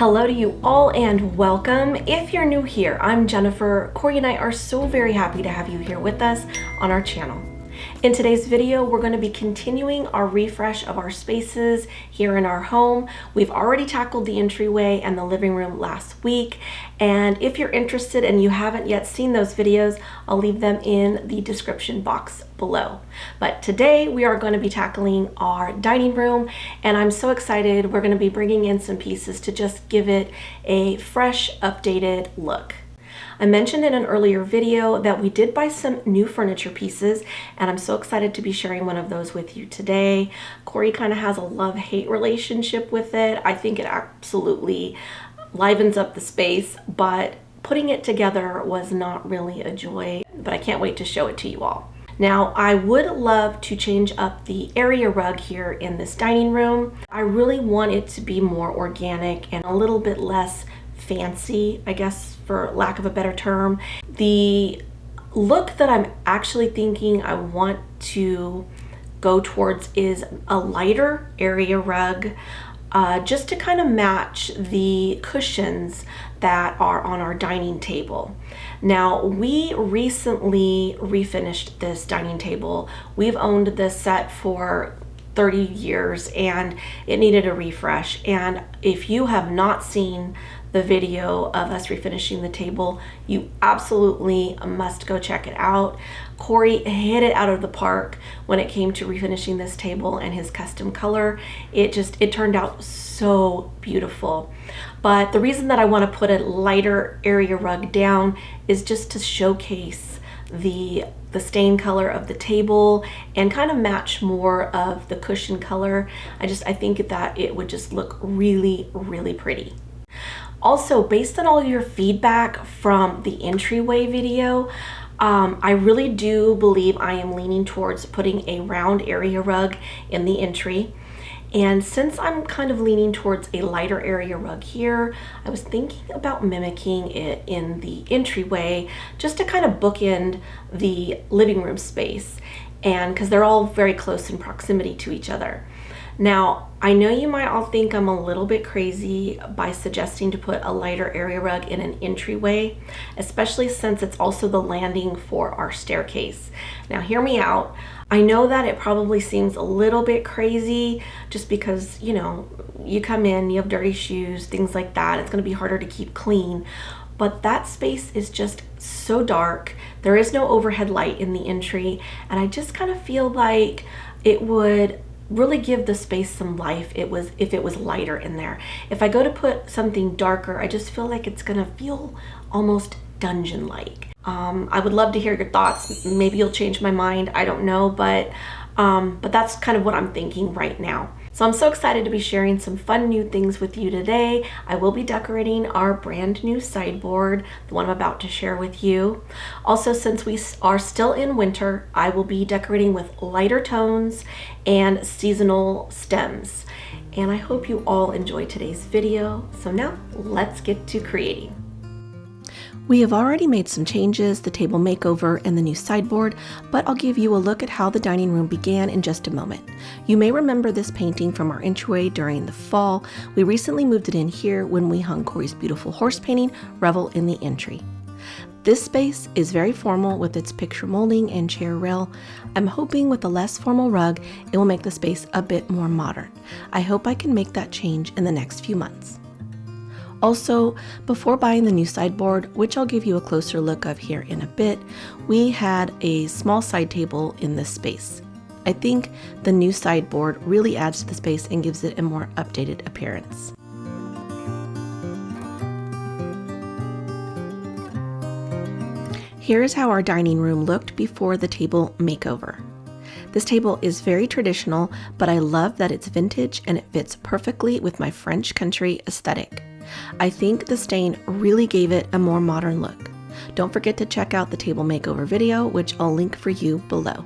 Hello to you all and welcome. If you're new here, I'm Jennifer. Cory and I are so very happy to have you here with us on our channel. In today's video, we're going to be continuing our refresh of our spaces here in our home. We've already tackled the entryway and the living room last week. And if you're interested and you haven't yet seen those videos, I'll leave them in the description box below. But today we are going to be tackling our dining room, and I'm so excited. We're going to be bringing in some pieces to just give it a fresh, updated look. I mentioned in an earlier video that we did buy some new furniture pieces, and I'm so excited to be sharing one of those with you today. Cory kind of has a love-hate relationship with it. I think it absolutely livens up the space, but putting it together was not really a joy, but I can't wait to show it to you all. Now, I would love to change up the area rug here in this dining room. I really want it to be more organic and a little bit less fancy, I guess, for lack of a better term. The look that I'm actually thinking I want to go towards is a lighter area rug, just to kind of match the cushions that are on our dining table. Now, we recently refinished this dining table. We've owned this set for 30 years and it needed a refresh. And if you have not seen the video of us refinishing the table, you absolutely must go check it out. Cory hit it out of the park when it came to refinishing this table and his custom color. It turned out so beautiful. But the reason that I want to put a lighter area rug down is just to showcase the stain color of the table and kind of match more of the cushion color. I think that it would just look really, really pretty. Also, based on all your feedback from the entryway video, I really do believe I am leaning towards putting a round area rug in the entry. And since I'm kind of leaning towards a lighter area rug here, I was thinking about mimicking it in the entryway just to kind of bookend the living room space, and because they're all very close in proximity to each other. Now, I know you might all think I'm a little bit crazy by suggesting to put a lighter area rug in an entryway, especially since it's also the landing for our staircase. Now, hear me out. I know that it probably seems a little bit crazy just because, you know, you come in, you have dirty shoes, things like that. It's going to be harder to keep clean. But that space is just so dark. There is no overhead light in the entry, and I just kind of feel like it would really give the space some life if it was lighter in there. If I go to put something darker, I just feel like it's gonna feel almost dungeon-like. I would love to hear your thoughts. Maybe you'll change my mind, I don't know, but that's kind of what I'm thinking right now. So I'm so excited to be sharing some fun new things with you today. I will be decorating our brand new sideboard, the one I'm about to share with you. Also, since we are still in winter, I will be decorating with lighter tones and seasonal stems. And I hope you all enjoy today's video. So now let's get to creating. We have already made some changes, the table makeover and the new sideboard, but I'll give you a look at how the dining room began in just a moment. You may remember this painting from our entryway during the fall. We recently moved it in here when we hung Cory's beautiful horse painting, Revel, in the entry. This space is very formal with its picture molding and chair rail. I'm hoping with a less formal rug, it will make the space a bit more modern. I hope I can make that change in the next few months. Also, before buying the new sideboard, which I'll give you a closer look of here in a bit, we had a small side table in this space. I think the new sideboard really adds to the space and gives it a more updated appearance. Here is how our dining room looked before the table makeover. This table is very traditional, but I love that it's vintage and it fits perfectly with my French country aesthetic. I think the stain really gave it a more modern look. Don't forget to check out the table makeover video, which I'll link for you below.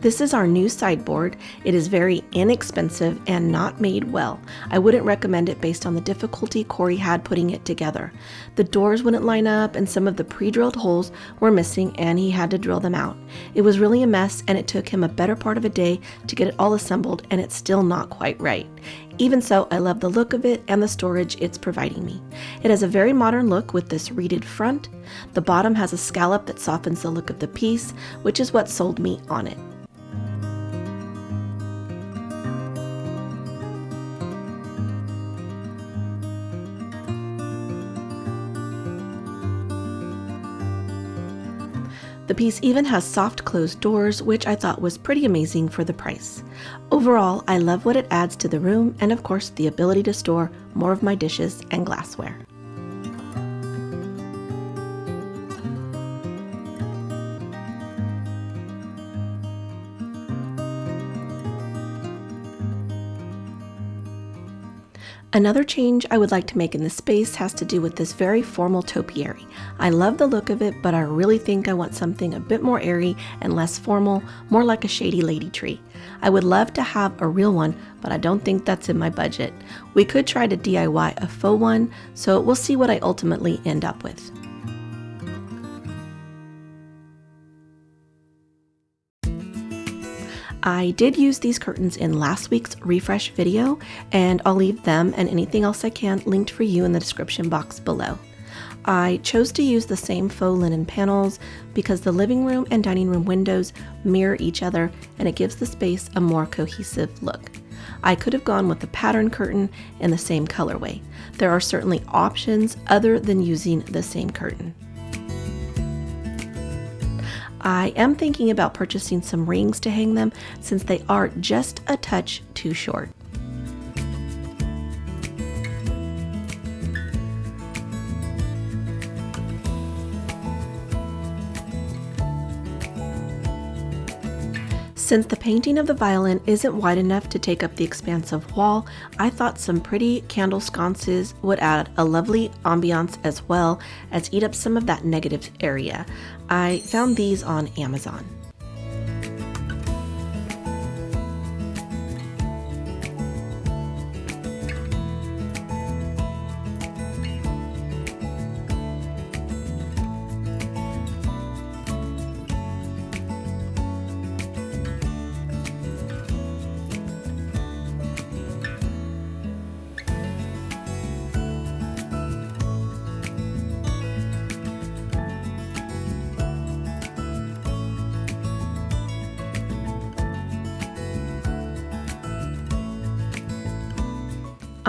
This is our new sideboard. It is very inexpensive and not made well. I wouldn't recommend it based on the difficulty Cory had putting it together. The doors wouldn't line up and some of the pre-drilled holes were missing and he had to drill them out. It was really a mess and it took him a better part of a day to get it all assembled, and it's still not quite right. Even so, I love the look of it and the storage it's providing me. It has a very modern look with this reeded front. The bottom has a scallop that softens the look of the piece, which is what sold me on it. The piece even has soft closed doors, which I thought was pretty amazing for the price. Overall, I love what it adds to the room and of course the ability to store more of my dishes and glassware. Another change I would like to make in this space has to do with this very formal topiary. I love the look of it, but I really think I want something a bit more airy and less formal, more like a shady lady tree. I would love to have a real one, but I don't think that's in my budget. We could try to DIY a faux one, so we'll see what I ultimately end up with. I did use these curtains in last week's refresh video, and I'll leave them and anything else I can linked for you in the description box below. I chose to use the same faux linen panels because the living room and dining room windows mirror each other and it gives the space a more cohesive look. I could have gone with the pattern curtain in the same colorway. There are certainly options other than using the same curtain. I am thinking about purchasing some rings to hang them since they are just a touch too short. Since the painting of the violin isn't wide enough to take up the expansive wall, I thought some pretty candle sconces would add a lovely ambiance as well as eat up some of that negative area. I found these on Amazon.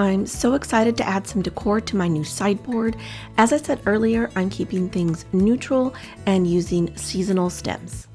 I'm so excited to add some decor to my new sideboard. As I said earlier, I'm keeping things neutral and using seasonal stems.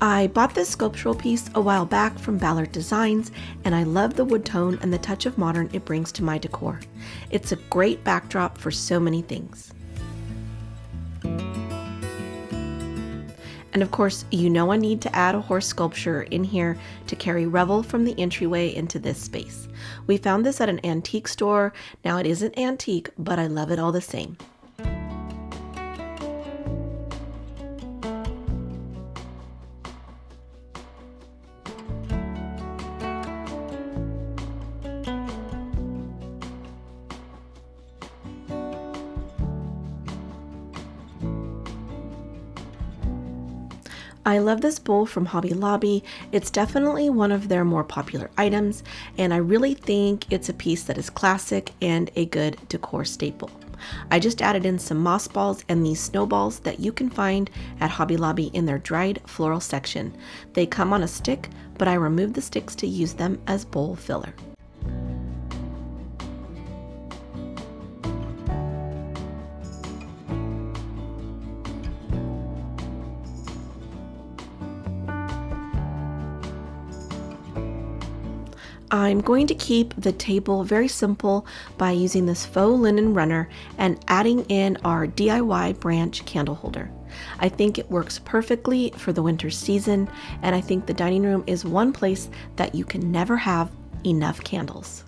I bought this sculptural piece a while back from Ballard Designs, and I love the wood tone and the touch of modern it brings to my decor. It's a great backdrop for so many things. And of course, you know I need to add a horse sculpture in here to carry Revel from the entryway into this space. We found this at an antique store. Now it isn't antique, but I love it all the same. I love this bowl from Hobby Lobby. It's definitely one of their more popular items, and I really think it's a piece that is classic and a good decor staple. I just added in some moss balls and these snowballs that you can find at Hobby Lobby in their dried floral section. They come on a stick, but I removed the sticks to use them as bowl filler. I'm going to keep the table very simple by using this faux linen runner and adding in our DIY branch candle holder. I think it works perfectly for the winter season, and I think the dining room is one place that you can never have enough candles.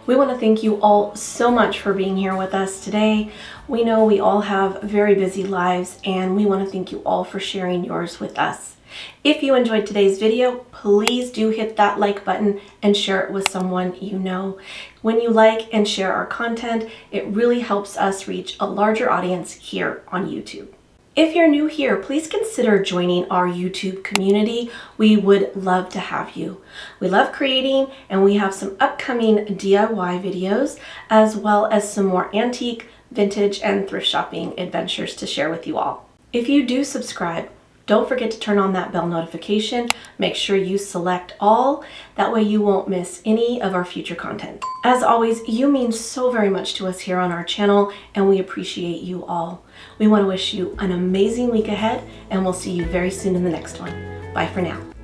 We want to thank you all so much for being here with us today. We know we all have very busy lives, and we want to thank you all for sharing yours with us. If you enjoyed today's video, please do hit that like button and share it with someone you know. When you like and share our content, it really helps us reach a larger audience here on YouTube. If you're new here, please consider joining our YouTube community. We would love to have you. We love creating, and we have some upcoming DIY videos, as well as some more antique, vintage, and thrift shopping adventures to share with you all. If you do subscribe, don't forget to turn on that bell notification. Make sure you select all. That way you won't miss any of our future content. As always, you mean so very much to us here on our channel, and we appreciate you all. We want to wish you an amazing week ahead, and we'll see you very soon in the next one. Bye for now.